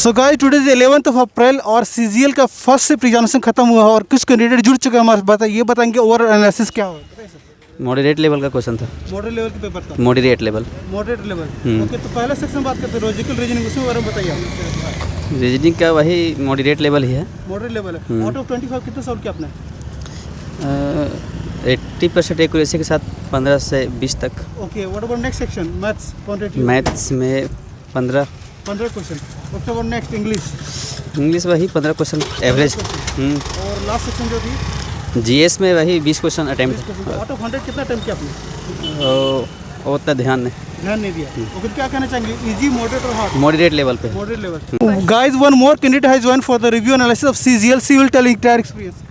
So guys today is 11th of April और CGL का first shift examination खत्म हुआ है और कुछ कैंडिडेट जुड़ चुके हैं हमारे। ये बताएंगे ओवर एनालिसिस क्या हुआ। मॉडरेट लेवल का क्वेश्चन था। मॉडरेट लेवल के पेपर था। मॉडरेट लेवल ओके, तो पहला सेक्शन बात करते हैं लॉजिकल रीजनिंग, उसमें बारे में बताइए। रीजनिंग का वही मॉडरेट लेवल ही है। मॉडरेट लेवल है। आउट ऑफ 25 कितने सॉल्व किया आपने? 80% एक्यूरेसी के साथ 15 से 20 तक। Okay, what about next section maths? Maths में 15 question. What about next English वही 15 क्वेश्चन एवरेज। और लास्ट सेक्शन जो थी जीएस में वही 20 क्वेश्चन अटैम्प्ट। आउट ऑफ 100 कितना अटैम्प्ट किया आपने? वो उतना ध्यान नहीं दिया। ओके, क्या कहना चाहेंगे, इजी, मॉडरेट और हार्ड? मॉडरेट लेवल पे। Moderate level. Guys, one more candidate has joined for the review analysis of CGL. She will tell entire experience.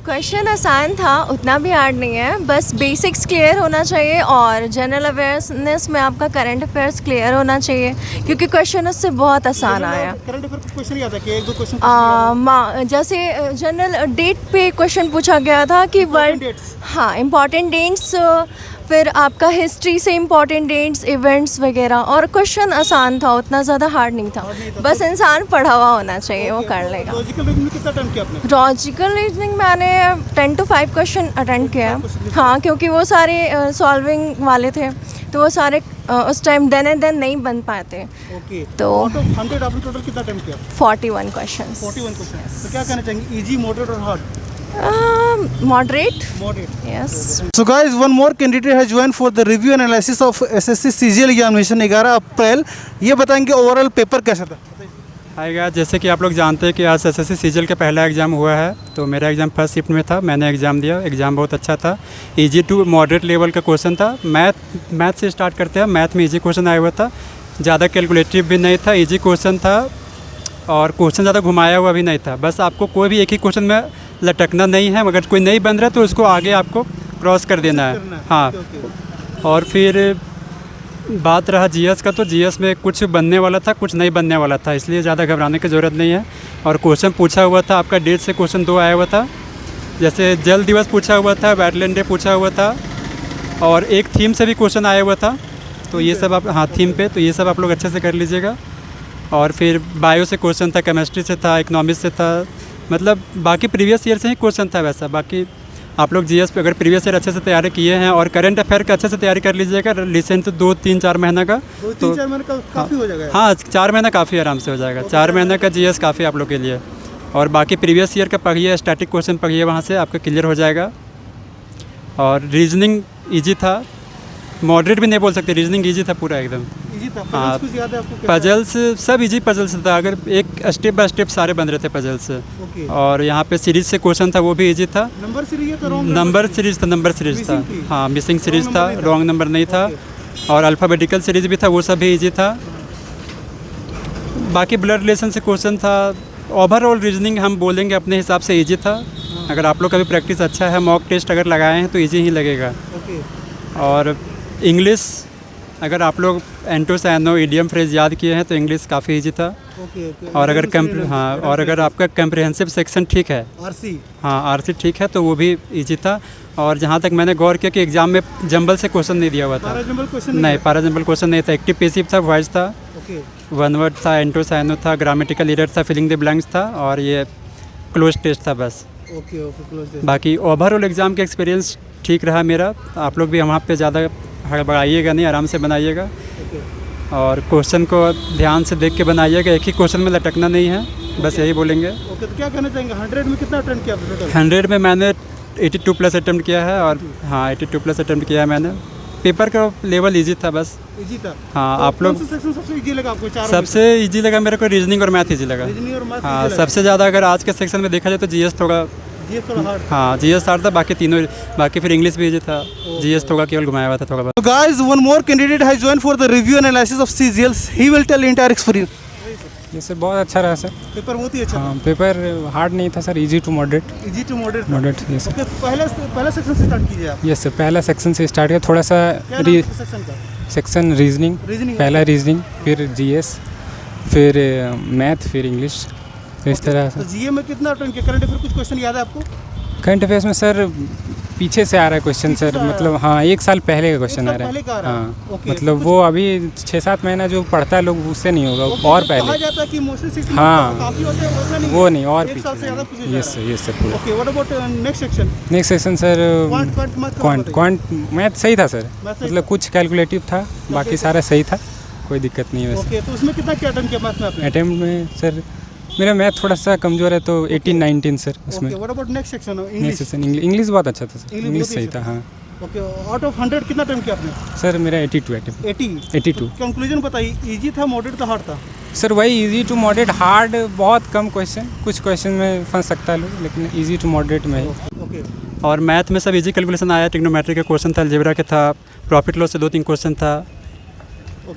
Question आसान था, उतना भी हार्ड नहीं है, बस बेसिक्स क्लियर होना चाहिए और जनरल अवेयरनेस में आपका करंट अफेयर्स क्लियर होना चाहिए क्योंकि क्वेश्चन उससे बहुत आसान आया। करंट अफेयर का क्वेश्चन याद है कि एक दो क्वेश्चन जैसे जनरल डेट पे क्वेश्चन पूछा गया था कि वर्ल्ड, हाँ, इम्पॉर्टेंट डेट्स, फिर आपका हिस्ट्री से इम्पॉर्टेंट डेट्स, इवेंट्स वगैरह, और क्वेश्चन आसान था, उतना ज़्यादा हार्ड नहीं था, बस इंसान पढ़ा हुआ होना चाहिए, वो कर लेगा। लॉजिकल रीजनिंग में कितना अटेम्प्ट किया आपने? लॉजिकल रीजनिंग मैंने 10 to 5 क्वेश्चन अटेंड किया। हाँ, क्योंकि वो सारे सॉल्विंग वाले थे तो वो सारे उस टाइम देन नहीं बन पाए थे। ओके, तो आउट ऑफ 100 आपने टोटल कितना अटेम्प्ट किया? 41 क्वेश्चन। 41 क्वेश्चन। तो क्या कहना चाहेंगे, इजी, मॉडरेट और hard? Moderate. Yes. So guys, one more candidate has joined for the review and analysis of SSC CGL examination 11 अप्रैल। ये बताएंगे ओवरऑल पेपर कैसा था? आएगा। जैसे कि आप लोग जानते हैं कि आज SSC CGL का पहला एग्ज़ाम हुआ है, तो मेरा एग्ज़ाम फर्स्ट शिफ्ट में था, मैंने एग्ज़ाम दिया, एग्ज़ाम बहुत अच्छा था। इजी टू मॉडरेट लेवल का क्वेश्चन था। मैथ से स्टार्ट करते हैं। मैथ में इजी क्वेश्चन आया हुआ था, ज़्यादा कैलकुलेटिव भी नहीं था, इजी क्वेश्चन था और क्वेश्चन ज़्यादा घुमाया हुआ भी नहीं था। बस आपको कोई भी एक ही क्वेश्चन में लटकना नहीं है, मगर कोई नहीं बन रहा तो उसको आगे आपको क्रॉस कर देना है। हाँ, और फिर बात रहा जीएस का, तो जीएस में कुछ बनने वाला था, कुछ नहीं बनने वाला था, इसलिए ज़्यादा घबराने की ज़रूरत नहीं है। और क्वेश्चन पूछा हुआ था आपका, डेट से क्वेश्चन 2 आया हुआ था, जैसे जल दिवस पूछा हुआ था, वेटलैंड डे पूछा हुआ था, और एक थीम से भी क्वेश्चन आया हुआ था। तो ये सब आप, हाँ, थीम पे, तो ये सब आप लोग अच्छे से कर लीजिएगा। और फिर बायो से क्वेश्चन था, केमिस्ट्री से था, इकोनॉमिक्स से था, मतलब बाकी प्रीवियस ईयर से ही क्वेश्चन था वैसा। बाकी आप लोग जीएस पे अगर प्रीवियस ईयर अच्छे से तैयारी किए हैं और करंट अफेयर का अच्छे से तैयारी कर लीजिएगा, रिसेंट 2-3-4 महीना का, 2-3-4 महीने का काफ़ी हो जाएगा। हाँ, 4 महीना काफ़ी आराम से हो जाएगा। 4 महीने का जीएस काफ़ी आप लोग के लिए। और बाकी प्रीवियस ईयर का पढ़िए, स्टैटिक क्वेश्चन पढ़िए, वहाँ से आपका क्लियर हो जाएगा। और रीजनिंग ईजी था, मॉडरेट भी नहीं बोल सकते, रीजनिंग ईजी था पूरा एकदम। हाँ, कुछ याद है आपको? पजल्स सब इजी पजल्स था, अगर एक स्टेप बाय स्टेप सारे बन रहे थे पजल्स। और यहाँ पे सीरीज से क्वेश्चन था, वो भी इजी था। नंबर सीरीज था। हाँ, मिसिंग सीरीज था, रॉन्ग नंबर नहीं था। और अल्फ़ाबेटिकल सीरीज भी था, वो सब भी इजी था। बाकी ब्लड रिलेशन से क्वेश्चन था। ओवरऑल रीजनिंग हम बोलेंगे अपने हिसाब से इजी था। अगर आप लोग का भी प्रैक्टिस अच्छा है, मॉक टेस्ट अगर लगाए हैं तो इजी ही लगेगा। और इंग्लिश, अगर आप लोग एंटो सैनो इडियम फ्रेज याद किए हैं तो इंग्लिश काफ़ी इजी था। और अगर और अगर आपका कम्प्रिहेंसिव सेक्शन ठीक है, आरसी ठीक है, तो वो भी इजी था। और जहाँ तक मैंने गौर किया कि एग्जाम में जंबल से क्वेश्चन नहीं दिया हुआ था। पैरा जंबल क्वेश्चन नहीं था, एक्टिव पैसिव था, वॉइस था, वन वर्ड था, एंटो सैनो था, ग्रामेटिकल एरर था, फिलिंग द ब्लैंक्स था, और ये क्लोज टेस्ट था बस। बाकी ओवरऑल एग्ज़ाम का एक्सपीरियंस ठीक रहा मेरा। आप लोग भी वहाँ पे ज़्यादा हड़बड़ाइएगा नहीं, आराम से बनाइएगा और क्वेश्चन को ध्यान से देख के बनाइएगा, एक ही क्वेश्चन में लटकना नहीं है, बस यही बोलेंगे। ओके, तो क्या कहना चाहेंगे, 100 में कितना अटेम्प्ट किया आपने? 100 में मैंने 82 प्लस अटेम्प्ट किया है। और हाँ, 82 प्लस अटेम्प्ट किया है मैंने। पेपर का लेवल इजी था, बस इजी था। हाँ, तो आप लोग सेक्शन सबसे इजी लगा आपको? सबसे इजी लगा मेरे को रीजनिंग और मैथ इजी लगा। हाँ, सबसे ज़्यादा अगर आज के सेक्शन में देखा जाए तो जीएस थोड़ा हार्ड। हाँ, जीएस हार्ड था, बाकी तीनों, बाकी फिर इंग्लिश भी इजी था, जीएस थोड़ा केवल घुमाया हुआ था थोड़ा बहुत। So guys, one more candidate has joined for the review analysis of CGL. He will tell entire experience. ये सर बहुत अच्छा रहा सर। पेपर बहुत ही अच्छा हाँ, पेपर हार्ड नहीं था sir, easy to moderate. Moderate, yes sir. पहला सेक्शन से स्टार्ट कीजिए आप। यस सर, पहला सेक्शन से स्टार्ट किया। थोड़ा सा सेक्शन रीजनिंग, पहला रीजनिंग, फिर जीएस, फिर मैथ, फिर इंग्लिश, इस तरह से। तो जीए में कितना अटेम्प्ट किया? करंट अफेयर कुछ क्वेश्चन याद है आपको? करंट अफेयर्स में सर पीछे से आ रहा है क्वेश्चन पीछे से सर, आ रहा मतलब हाँ 1 साल पहले का क्वेश्चन आ साल रहा पहले का आ है। रहा है। हाँ ओके, मतलब कुछ- वो अभी 6-7 महीना जो पढ़ता है लोग उससे नहीं होगा, ओके, और कहा पहले जाता है कि मोस्टली 60 हाँ। काफी होते हैं, वैसा नहीं वो है। नहीं, और एक साल से ज़्यादा पूछे जा यस रहा सर, यस सर पूरा। है। Okay, what about next section? Next session sir quant मत क्वांट मैथ सही था सर, मैथ सही मतलब कुछ कैलकुलेटिव था, बाकी सारा सही था, कोई दिक्कत नहीं है वैसे। ओके, तो उसमें कितना क्या अटेम्प्ट किया मैथ में आपने? अटेम्प्ट में सर मेरा मैथ थोड़ा सा कमज़ोर है, तो 18-19 सर उसमें। Okay, what about next section? Next English. Session English बहुत अच्छा था सर, इंग्लिश इंग्लिश बहुत ही सही अच्छा था हाँ। ओके, आउट ऑफ 100 कितना अटेम्प्ट किया आपने? सर मेरा 82 अटेम्प्ट 82। कंक्लूजन बताइए, इजी था, मॉडरेट था, हार्ड था? सर वही इजी टू मॉडरेट, हार्ड बहुत कम क्वेश्चन, कुछ क्वेश्चन में फंस सकता है लोग, लेकिन इजी टू मॉडरेट में है। ओके, और मैथ में सब इजी कैलकुलेशन आया, ट्रिग्नोमेट्री का क्वेश्चन था, अलजेब्रा के था, प्रॉफिट लॉस से 2-3 क्वेश्चन था,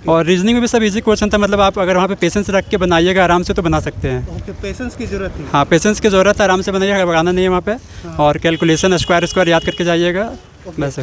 और रीजनिंग में भी सब इजी क्वेश्चन था। मतलब आप अगर वहाँ पे पेशेंस रख के बनाइएगा आराम से तो बना सकते हैं। ओके, पेशेंस की जरूरत थी। हाँ पेशेंस की ज़रूरत है, आराम से बनाइएगा, घबराना नहीं है वहाँ पे। और कैलकुलेशन स्क्वायर याद करके जाइएगा बस।